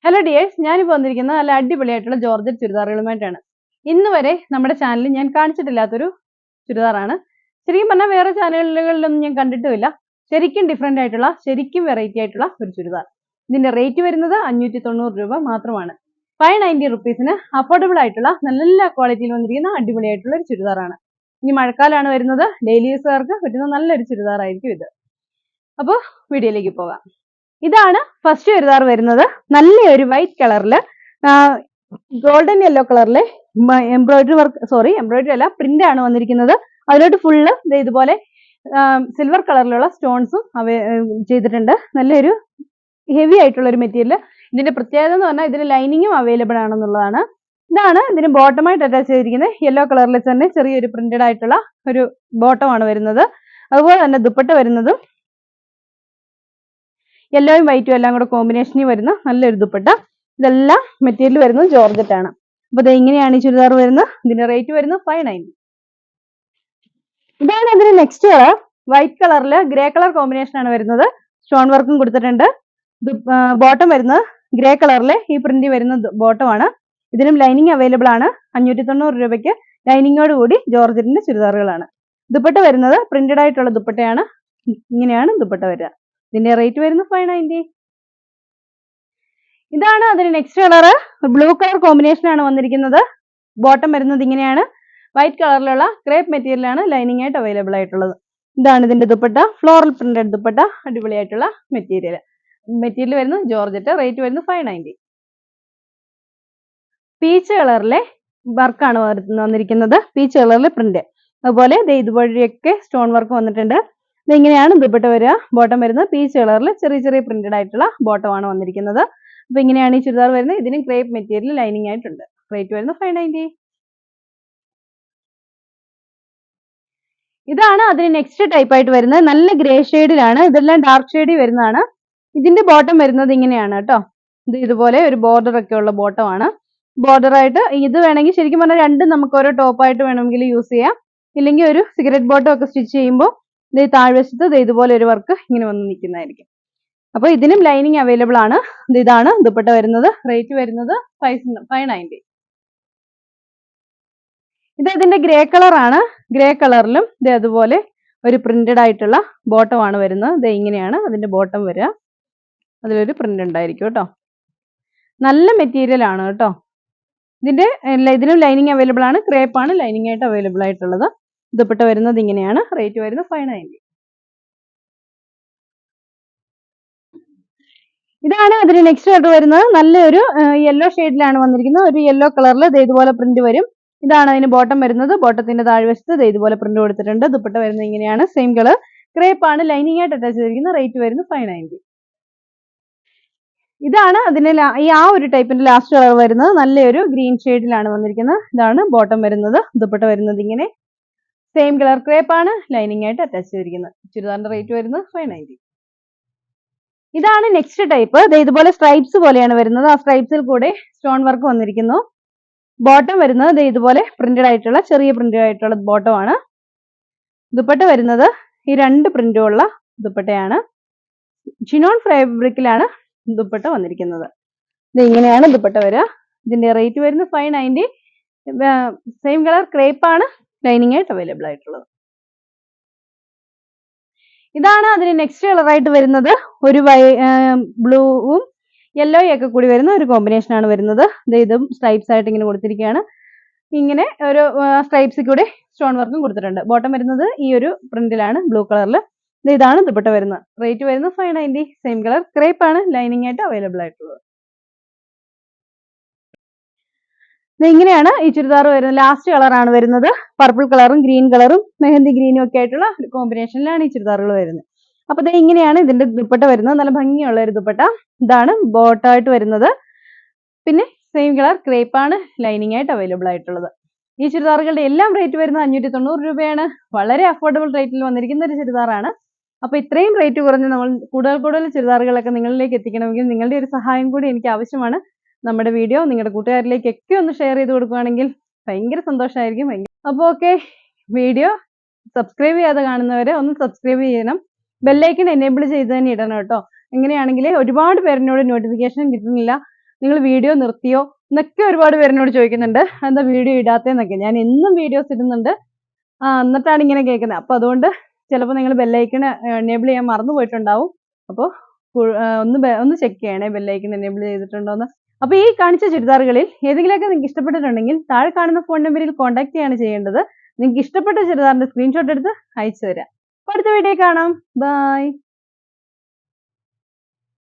Hello dears, ഞാനിപ്പോൾ വന്നിരിക്കുന്നത് നല്ല അടിപൊളിയായിട്ടുള്ള ജോർജറ്റ് ചുരിദാറുകളുമായിട്ടാണ്. ഇന്ന് വരെ നമ്മുടെ ചാനലിൽ ഞാൻ കാണിച്ചിട്ടില്ലാത്തൊരു ചുരിദാറാണ്. ശരിക്കും പറഞ്ഞാൽ വേറെ ചാനലുകളിലൊന്നും ഞാൻ കണ്ടിട്ടുമില്ല. ശരിക്കും ഡിഫറെൻ്റ് ആയിട്ടുള്ള, ശരിക്കും വെറൈറ്റി ആയിട്ടുള്ള ഒരു ചുരിദാർ. ഇതിന്റെ റേറ്റ് വരുന്നത് 590 രൂപ മാത്രമാണ്. 590 റുപ്പീസിന് അഫോർഡബിൾ ആയിട്ടുള്ള നല്ല ക്വാളിറ്റിയിൽ വന്നിരിക്കുന്ന അടിപൊളിയായിട്ടുള്ള ഒരു ചുരിദാറാണ്. ഇനി മഴക്കാലമാണ് വരുന്നത്, ഡെയിലി യൂസുകാർക്ക് പറ്റുന്ന നല്ലൊരു ചുരിദാറായിരിക്കും ഇത്. അപ്പോൾ വീഡിയോയിലേക്ക് പോകാം. ഇതാണ് ഫസ്റ്റ് ചുരിദാർ വരുന്നത്. നല്ലൊരു വൈറ്റ് കളറിൽ ഗോൾഡൻ യെല്ലോ കളറിലെ എംബ്രോയിഡറി അല്ല, പ്രിന്റ് ആണ് വന്നിരിക്കുന്നത്. അതിലോട്ട് ഫുള്ള് ഇതുപോലെ സിൽവർ കളറിലുള്ള സ്റ്റോൺസും ചെയ്തിട്ടുണ്ട്. നല്ലൊരു ഹെവി ആയിട്ടുള്ള ഒരു മെറ്റീരിയൽ. ഇതിന്റെ പ്രത്യേകത എന്ന് പറഞ്ഞാൽ ഇതിന് ലൈനിങ്ങും അവൈലബിൾ ആണെന്നുള്ളതാണ്. ഇതാണ് ഇതിന് ബോട്ടമായിട്ട് അറ്റാച്ച് ചെയ്തിരിക്കുന്നത്. യെല്ലോ കളറിൽ തന്നെ ചെറിയൊരു പ്രിന്റഡ് ആയിട്ടുള്ള ഒരു ബോട്ടമാണ് വരുന്നത്. അതുപോലെ തന്നെ ദുപ്പട്ട വരുന്നതും യെല്ലോയും വൈറ്റും എല്ലാം കൂടെ കോമ്പിനേഷനിൽ വരുന്ന നല്ലൊരു ദുപ്പട്ട. ഇതെല്ലാം മെറ്റീരിയൽ വരുന്നത് ജോർജറ്റ് ആണ്. അപ്പൊ ഇങ്ങനെയാണ് ഈ ചുരിദാർ വരുന്നത്. ഇതിന്റെ റേറ്റ് വരുന്നത് 590. ഇതാണ് ഇതിന്റെ നെക്സ്റ്റ് കളർ. വൈറ്റ് കളറിൽ ഗ്രേ കളർ കോമ്പിനേഷൻ ആണ് വരുന്നത്. സ്റ്റോൺ വർക്കും കൊടുത്തിട്ടുണ്ട്. ബോട്ടം വരുന്നത് ഗ്രേ കളറിലെ ഈ പ്രിന്റ് വരുന്ന ബോട്ടമാണ്. ഇതിനും ലൈനിങ് അവൈലബിൾ ആണ്. 590 രൂപയ്ക്ക് ലൈനിങ്ങോട് കൂടി ജോർജറ്റിന്റെ ചുരിദാറുകളാണ്. ദുപ്പട്ട വരുന്നത് പ്രിന്റഡ് ആയിട്ടുള്ള ദുപ്പട്ടയാണ്. ഇങ്ങനെയാണ് ദുപ്പട്ട വരിക. ഇതിന്റെ റേറ്റ് വരുന്നത് 590. ഇതാണ് അതിന് next colour. Blue colour combination ആണ് വന്നിരിക്കുന്നത്. ബോട്ടം വരുന്നത് ഇങ്ങനെയാണ്. വൈറ്റ് കളറിലുള്ള ക്രേപ്പ് മെറ്റീരിയൽ ആണ് ലൈനിങ് ആയിട്ട് അവൈലബിൾ ആയിട്ടുള്ളത്. ഇതാണ് ഇതിന്റെ ദുപ്പട്ട. ഫ്ലോറൽ പ്രിന്റഡ് ദുപ്പട്ട, അടിപൊളിയായിട്ടുള്ള മെറ്റീരിയൽ. മെറ്റീരിയൽ വരുന്നത് ജോർജറ്റ്. റേറ്റ് വരുന്നത് 590. പീച്ച് കളറിലെ വർക്കാണ് വന്നിരിക്കുന്നത്. പീച്ച് കളറിലെ പ്രിന്റ്. അതുപോലെ ഇതുവഴിയൊക്കെ സ്റ്റോൺ വർക്ക് വന്നിട്ടുണ്ട്. ഇങ്ങനെയാണ് ദുപ്പട്ട വരിക. ബോട്ടം വരുന്നത് പീച്ച് കളറിൽ ചെറിയ ചെറിയ പ്രിന്റഡ് ആയിട്ടുള്ള ബോട്ടമാണ് വന്നിരിക്കുന്നത്. അപ്പൊ ഇങ്ങനെയാണ് ഈ ചുരിദാർ വരുന്നത്. ഇതിനും ക്രേപ്പ് മെറ്റീരിയൽ ലൈനിങ് ആയിട്ടുണ്ട്. റേറ്റ് വരുന്നത് 590. ഇതാണ് അതിന് നെക്സ്റ്റ് ടൈപ്പ് ആയിട്ട് വരുന്നത്. നല്ല ഗ്രേ ഷെയ്ഡിലാണ്. ഇതെല്ലാം ഡാർക്ക് ഷെയ്ഡിൽ വരുന്നതാണ്. ഇതിന്റെ ബോട്ടം വരുന്നത് ഇങ്ങനെയാണ് കേട്ടോ. ഇതുപോലെ ഒരു ബോർഡർ ഒക്കെ ഉള്ള ബോട്ടമാണ്. ബോർഡർ ആയിട്ട് ഇത് വേണമെങ്കിൽ ശരിക്കും പറഞ്ഞാൽ രണ്ടും നമുക്ക് ഓരോ ടോപ്പായിട്ട് വേണമെങ്കിൽ യൂസ് ചെയ്യാം. ഇല്ലെങ്കിൽ ഒരു സിഗരറ്റ് ബോട്ടം ഒക്കെ സ്റ്റിച്ച് ചെയ്യുമ്പോൾ താഴ്വശത്ത് ഇതുപോലെ ഒരു വർക്ക് ഇങ്ങനെ വന്ന് നിൽക്കുന്നതായിരിക്കും. അപ്പൊ ഇതിനും ലൈനിങ് അവൈലബിൾ ആണ്. ഇതാണ് ദുപ്പട്ട വരുന്നത്. റേറ്റ് വരുന്നത് 590. ഇത് ഇതിന്റെ ഗ്രേ കളർ ആണ്. ഗ്രേ കളറിലും അതുപോലെ ഒരു പ്രിന്റഡ് ആയിട്ടുള്ള ബോട്ടമാണ് വരുന്നത്. ഇങ്ങനെയാണ് അതിന്റെ ബോട്ടം വരിക. അതിലൊരു പ്രിന്റ് ഉണ്ടായിരിക്കും കേട്ടോ. നല്ല മെറ്റീരിയൽ ആണ് കേട്ടോ. ഇതിനും ലൈനിങ് അവൈലബിൾ ആണ്. ക്രേപ്പ് ആണ് ലൈനിങ് ആയിട്ട് അവൈലബിൾ ആയിട്ടുള്ളത്. ദുപ്പട്ട വരുന്നത് ഇങ്ങനെയാണ്. റേറ്റ് വരുന്നത് 590. ഇതാണ് അതിന് നെക്സ്റ്റ് കളർ വരുന്നത്. നല്ലൊരു യെല്ലോ ഷെയ്ഡിലാണ് വന്നിരിക്കുന്നത്. ഒരു യെല്ലോ കളറിൽ ഇതുപോലെ പ്രിന്റ് വരും. ഇതാണ് അതിന് ബോട്ടം വരുന്നത്. ബോട്ടത്തിന്റെ താഴ്വശത്ത് ഇതുപോലെ പ്രിന്റ് കൊടുത്തിട്ടുണ്ട്. ദുപ്പട്ട വരുന്നത് ഇങ്ങനെയാണ്. Same colour. ക്രേപ്പ് ആണ് ലൈനിങ് ആയിട്ട് അറ്റാച്ച് ചെയ്തിരിക്കുന്നത്. റേറ്റ് വരുന്നത് 590. ഇതാണ് അതിന് ആ ഒരു ടൈപ്പിന്റെ ലാസ്റ്റ് കളർ വരുന്നത്. നല്ലൊരു ഗ്രീൻ ഷെയ്ഡിലാണ് വന്നിരിക്കുന്നത്. ഇതാണ് ബോട്ടം വരുന്നത്. ദുപ്പട്ട വരുന്നത് ഇങ്ങനെ സെയിം കളർ ക്രേപ്പ് ആണ് ലൈനിങ് ആയിട്ട് അറ്റാച്ച് ചെയ്തിരിക്കുന്നത്. ചുരിദാറിന്റെ റേറ്റ് വരുന്നത് 590. ഇതാണ് നെക്സ്റ്റ് ടൈപ്പ്. ഇതുപോലെ സ്ട്രൈപ്സ് പോലെയാണ് വരുന്നത്. ആ സ്ട്രൈപ്സിൽ കൂടെ സ്റ്റോൺ വർക്ക് വന്നിരിക്കുന്നു. ബോട്ടം വരുന്നത് ഇതുപോലെ പ്രിന്റഡ് ആയിട്ടുള്ള ചെറിയ പ്രിന്റഡ് ആയിട്ടുള്ള ബോട്ടം ആണ്. ദുപ്പട്ട വരുന്നത് ഈ രണ്ട് പ്രിന്റും ഉള്ള ദുപ്പട്ടയാണ്. ചിനോൺ ഫാബ്രിക്കിലാണ് ദുപ്പട്ട വന്നിരിക്കുന്നത്. ഇങ്ങനെയാണ് ദുപ്പട്ട വരിക. ഇതിന്റെ റേറ്റ് വരുന്നത് 590. സെയിം കളർ ക്രേപ്പ് ആണ് ലൈനിങ് ആയിട്ട് അവൈലബിൾ ആയിട്ടുള്ളത്. ഇതാണ് അതിന് നെക്സ്റ്റ് കളർ ആയിട്ട് വരുന്നത്. ഒരു ബ്ലൂവും യെല്ലോയും ഒക്കെ കൂടി വരുന്ന ഒരു കോമ്പിനേഷൻ ആണ് വരുന്നത്. ഇതും സ്ട്രൈപ്സ് ആയിട്ട് ഇങ്ങനെ കൊടുത്തിരിക്കുകയാണ്. ഇങ്ങനെ ഒരു സ്ട്രൈപ്സിൽ കൂടെ സ്റ്റോൺ വർക്കും കൊടുത്തിട്ടുണ്ട്. ബോട്ടം വരുന്നത് ഈ ഒരു പ്രിന്റിലാണ്, ബ്ലൂ കളറിൽ. ഇതാണ് ദുപ്പട്ട വരുന്നത്. റേറ്റ് വരുന്നത് 590. സെയിം കളർ ക്രേപ്പ് ആണ് ലൈനിങ് ആയിട്ട് അവൈലബിൾ ആയിട്ടുള്ളത്. ഇങ്ങനെയാണ് ഈ ചുരിദാർ വരുന്നത്. ലാസ്റ്റ് കളറാണ് വരുന്നത്. പർപ്പിൾ കളറും ഗ്രീൻ കളറും മെഹന്തി ഗ്രീനും ഒക്കെ ആയിട്ടുള്ള ഒരു കോമ്പിനേഷനിലാണ് ഈ ചുരിദാറുകൾ വരുന്നത്. അപ്പൊ ഇങ്ങനെയാണ് ഇതിന്റെ ദുപ്പട്ട വരുന്നത്. നല്ല ഭംഗിയുള്ള ഒരു ദുപ്പട്ട. ഇതാണ് ബോട്ടായിട്ട് വരുന്നത്. പിന്നെ സെയിം കളർ ക്രേപ്പ് ആണ് ലൈനിങ് ആയിട്ട് അവൈലബിൾ ആയിട്ടുള്ളത്. ഈ ചുരിദാറുകളുടെ എല്ലാം റേറ്റ് വരുന്നത് 590 രൂപയാണ്. വളരെ അഫോർഡബിൾ റേറ്റിൽ വന്നിരിക്കുന്ന ഒരു ചുരിദാറാണ്. അപ്പൊ ഇത്രയും റേറ്റ് കുറഞ്ഞ് നമ്മൾ കൂടുതൽ ചുരിദാറുകളൊക്കെ നിങ്ങളിലേക്ക് എത്തിക്കണമെങ്കിൽ നിങ്ങളുടെ ഒരു സഹായം കൂടി എനിക്ക് ആവശ്യമാണ്. നമ്മുടെ വീഡിയോ നിങ്ങളുടെ കൂട്ടുകാരിലേക്കൊക്കെ ഒന്ന് ഷെയർ ചെയ്ത് കൊടുക്കുകയാണെങ്കിൽ ഭയങ്കര സന്തോഷമായിരിക്കും. അപ്പോൾ ഓക്കെ, വീഡിയോ സബ്സ്ക്രൈബ് ചെയ്യാതെ കാണുന്നവരെ ഒന്ന് സബ്സ്ക്രൈബ് ചെയ്യണം. ബെല്ലൈക്കൺ എനേബിൾ ചെയ്ത് തന്നെ ഇടണം കേട്ടോ. എങ്ങനെയാണെങ്കിൽ ഒരുപാട് പേരിനോട് നോട്ടിഫിക്കേഷൻ കിട്ടുന്നില്ല. നിങ്ങൾ വീഡിയോ നിർത്തിയോ എന്നൊക്കെ ഒരുപാട് പേര് എന്നോട് ചോദിക്കുന്നുണ്ട്. എന്താ വീഡിയോ ഇടാത്തതെന്നൊക്കെ. ഞാൻ എന്നും വീഡിയോസ് ഇടുന്നുണ്ട്. എന്നിട്ടാണ് ഇങ്ങനെ കേൾക്കുന്നത്. അപ്പോൾ അതുകൊണ്ട് ചിലപ്പോൾ നിങ്ങൾ ബെല്ലൈക്കൺ എനേബിൾ ചെയ്യാൻ മറന്നു പോയിട്ടുണ്ടാവും. അപ്പോൾ ഒന്ന് ചെക്ക് ചെയ്യണേ ബെല്ലൈക്കൺ എനേബിൾ ചെയ്തിട്ടുണ്ടോന്ന്. അപ്പോൾ ഈ കാണിച്ച ചുരിദാറുകളിൽ ഏതെങ്കിലുമൊക്കെ നിങ്ങൾക്ക് ഇഷ്ടപ്പെട്ടിട്ടുണ്ടെങ്കിൽ താഴെ കാണുന്ന ഫോൺ നമ്പറിൽ കോൺടാക്ട് ചെയ്യാണ് ചെയ്യേണ്ടത്. നിങ്ങൾക്ക് ഇഷ്ടപ്പെട്ട ചുരിദാറിന്റെ സ്ക്രീൻഷോട്ട് എടുത്ത് അയച്ചു തരാം. അപ്പോൾ അടുത്ത വീഡിയോ കാണാം. ബൈ.